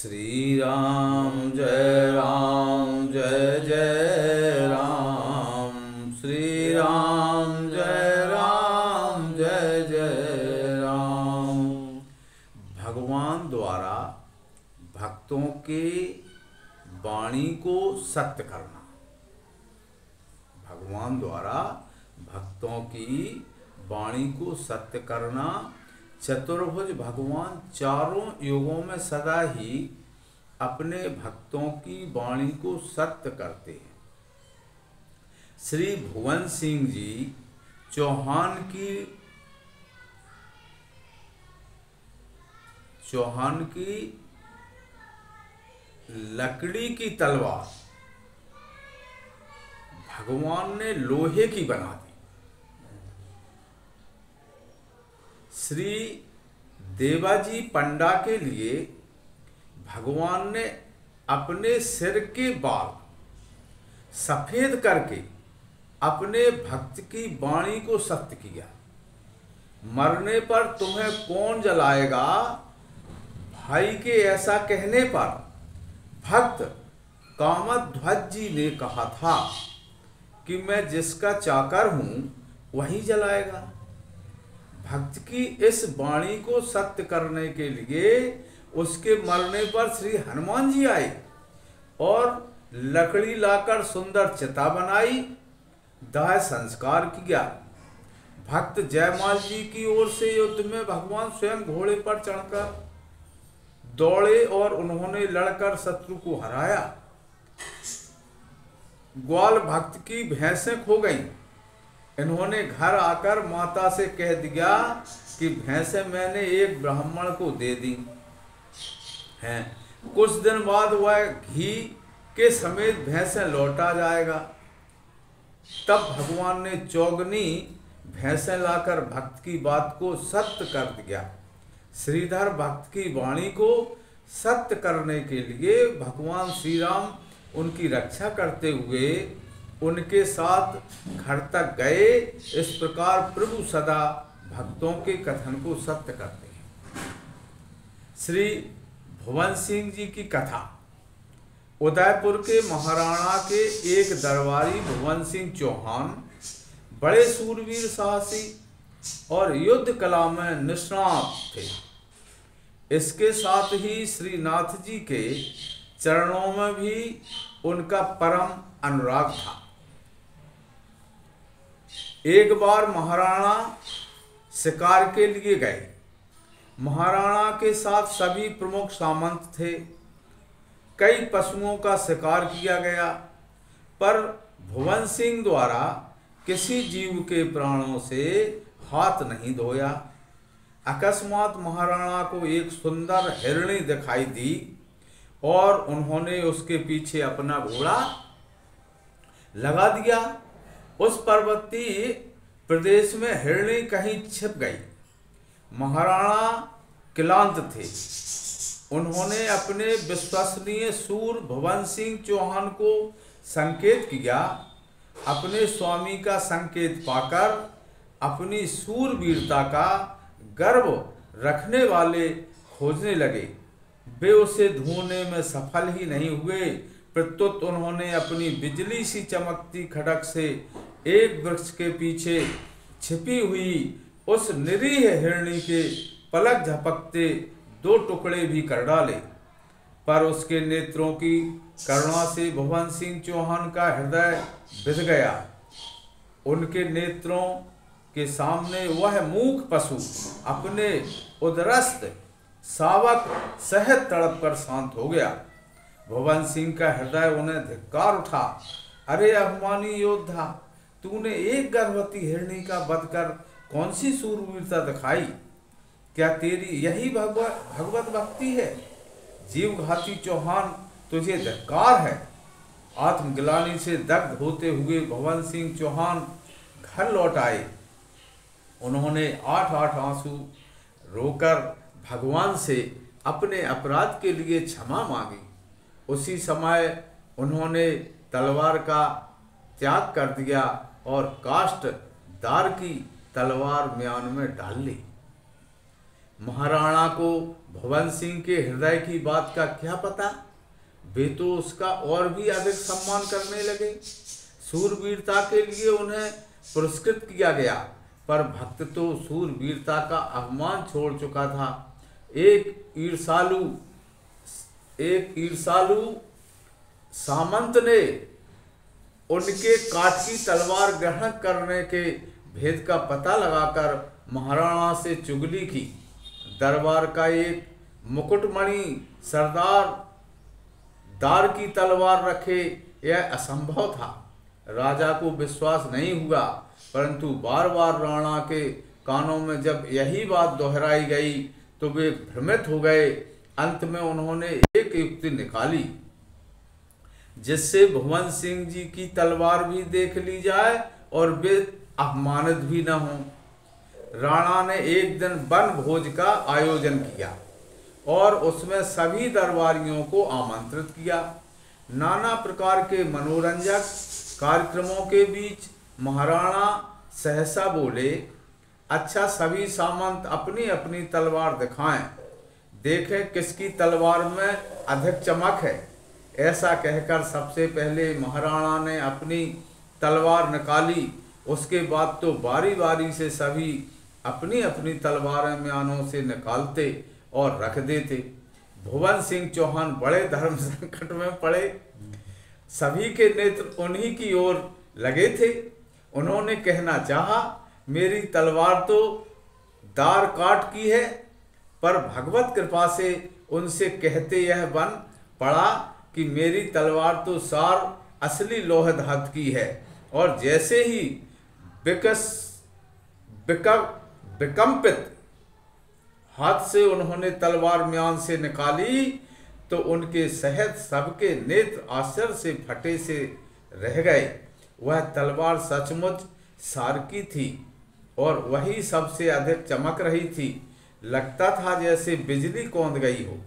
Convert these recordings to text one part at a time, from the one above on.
श्री राम जय राम, श्री राम जय राम। भगवान द्वारा भक्तों के वाणी को सत्य करना। भगवान द्वारा भक्तों की वाणी को सत्य करना। चतुर्भुज भगवान चारों युगों में सदा ही अपने भक्तों की वाणी को सत्य करते हैं। श्री भुवन सिंह जी चौहान की लकड़ी की तलवार भगवान ने लोहे की बना दी। श्री देवाजी पंडा के लिए भगवान ने अपने सिर के बाल सफेद करके अपने भक्त की वाणी को सत्य किया। मरने पर तुम्हें कौन जलाएगा, भाई के ऐसा कहने पर भक्त कामध्वज जी ने कहा था कि मैं जिसका चाकर हूं वही जलाएगा। भक्त की इस वाणी को सत्य करने के लिए उसके मरने पर श्री हनुमान जी आए और लकड़ी लाकर सुंदर चिता बनाई, दाह संस्कार किया। भक्त जयमाल जी की ओर से युद्ध में भगवान स्वयं घोड़े पर चढ़कर दौड़े और उन्होंने लड़कर शत्रु को हराया। ग्वाल भक्त की भैंसें खो गईं। इन्होंने घर आकर माता से कह दिया कि भैंसें मैंने एक ब्राह्मण को दे दी हैं। कुछ दिन बाद वह घी के समेत भैंसें लौटा जाएगा। तब भगवान ने चौगनी भैंसें लाकर भक्त की बात को सत्य कर दिया। श्रीधर भक्त की वाणी को सत्य करने के लिए भगवान श्री राम उनकी रक्षा करते हुए उनके साथ घर तक गए। इस प्रकार प्रभु सदा भक्तों के कथन को सत्य करते हैं। श्री भुवन सिंह जी की कथा। उदयपुर के महाराणा के एक दरबारी भुवन सिंह चौहान बड़े सूरवीर, साहसी और युद्ध कला में निष्णात थे। इसके साथ ही श्रीनाथ जी के चरणों में भी उनका परम अनुराग था। एक बार महाराणा शिकार के लिए गए। महाराणा के साथ सभी प्रमुख सामंत थे। कई पशुओं का शिकार किया गया, पर भुवन सिंह द्वारा किसी जीव के प्राणों से हाथ नहीं धोया। अकस्मात महाराणा को एक सुंदर हिरणी दिखाई दी और उन्होंने उसके पीछे अपना घोड़ा लगा दिया। उस पर्वतीय प्रदेश में हिरणी कहीं छिप गई। महाराणा क्लांत थे। उन्होंने अपने विश्वसनीय सूर भुवन सिंह चौहान को संकेत किया। अपने स्वामी का संकेत पाकर अपनी सूरवीरता का गर्व रखने वाले खोजने लगे। वे उसे ढूंढने में सफल ही नहीं हुए। प्रत्युत उन्होंने अपनी बिजली सी चमकती खड़क से एक वृक्ष के पीछे छिपी हुई उस निरीह हिरणी के पलक झपकते 2 टुकड़े भी कर डाले। पर उसके नेत्रों की करुणा से भुवन सिंह चौहान का हृदय विध गया। उनके नेत्रों के सामने वह मूक पशु अपने उदरस्त शावक सहित तड़प कर शांत हो गया। भुवन सिंह का हृदय उन्हें धिक्कार उठा। अरे अभिमानी योद्धा, तूने एक गर्भवती हिरणी का वध कर कौन सी सूरवीरता दिखाई? क्या तेरी यही भगवत भक्ति है? जीवघाती चौहान, तुझे धिक्कार है। आत्मग्लानि से दग्ध होते हुए भुवन सिंह चौहान घर लौट आए। उन्होंने 8 आंसू रोकर भगवान से अपने अपराध के लिए क्षमा मांगी। उसी समय उन्होंने तलवार का त्याग कर दिया और काष्ठ दार की तलवार म्यान में डाल ली। महाराणा को भुवन सिंह के हृदय की बात का क्या पता। वे तो उसका और भी अधिक सम्मान करने लगे। शूरवीरता के लिए उन्हें पुरस्कृत किया गया, पर भक्त तो शूरवीरता का अभिमान छोड़ चुका था। एक ईर्षालु सामंत ने उनके काठ की तलवार ग्रहण करने के भेद का पता लगाकर महाराणा से चुगली की। दरबार का एक मुकुटमणि सरदार दार की तलवार रखे, यह असंभव था। राजा को विश्वास नहीं हुआ, परंतु बार बार राणा के कानों में जब यही बात दोहराई गई तो वे भ्रमित हो गए। अंत में उन्होंने एक युक्ति निकाली जिससे भुवन सिंह जी की तलवार भी देख ली जाए और वे अपमानित भी न हों। राणा ने एक दिन वन भोज का आयोजन किया और उसमें सभी दरबारियों को आमंत्रित किया। नाना प्रकार के मनोरंजक कार्यक्रमों के बीच महाराणा सहसा बोले, अच्छा सभी सामंत अपनी अपनी तलवार दिखाएं, देखें किसकी तलवार में अधिक चमक है। ऐसा कहकर सबसे पहले महाराणा ने अपनी तलवार निकाली। उसके बाद तो बारी बारी से सभी अपनी अपनी तलवारें म्यानों से निकालते और रख देते। भुवन सिंह चौहान बड़े धर्म संकट में पड़े। सभी के नेत्र उन्हीं की ओर लगे थे। उन्होंने कहना चाहा, मेरी तलवार तो दार काठ की है, पर भगवत कृपा से उनसे कहते यह बन पड़ा कि मेरी तलवार तो सार असली लोह धातु की है। और जैसे ही विकंपित हाथ से उन्होंने तलवार म्यान से निकाली तो उनके सहित सबके नेत्र आश्चर्य से फटे से रह गए। वह तलवार सचमुच सार की थी और वही सबसे अधिक चमक रही थी। लगता था जैसे बिजली कौंध गई हो।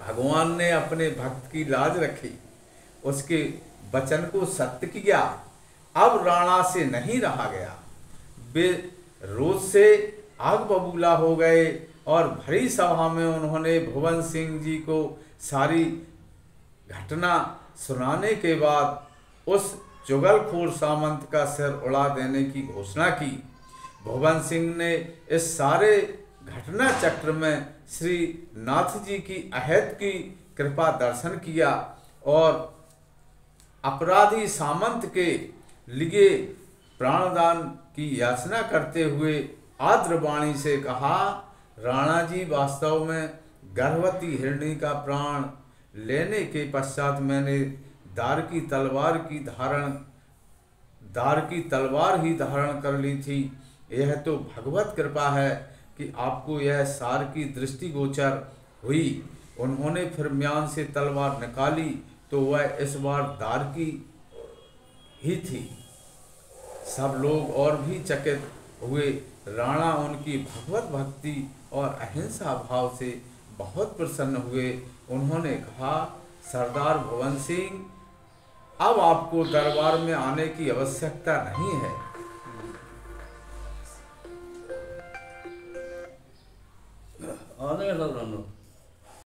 भगवान ने अपने भक्त की लाज रखी, उसके वचन को सत्य किया। अब राणा से नहीं रहा गया। वे रोज से आग बबूला हो गए और भरी सभा में उन्होंने भुवन सिंह जी को सारी घटना सुनाने के बाद उस चुगलखोर सामंत का सिर उड़ा देने की घोषणा की। भुवन सिंह ने इस सारे घटना चक्र में श्री नाथ जी की अहद की कृपा दर्शन किया और अपराधी सामंत के लिए प्राणदान की याचना करते हुए आर्द्र वाणी से कहा, राणा जी वास्तव में गर्भवती हिरणी का प्राण लेने के पश्चात मैंने दार की तलवार ही धारण कर ली थी। यह तो भगवत कृपा है कि आपको यह सार की दृष्टि गोचर हुई। उन्होंने फिर म्यान से तलवार निकाली तो वह इस बार दार की ही थी। सब लोग और भी चकित हुए। राणा उनकी भगवत भक्ति और अहिंसा भाव से बहुत प्रसन्न हुए। उन्होंने कहा, सरदार भुवन सिंह, अब आपको दरबार में आने की आवश्यकता नहीं है। आने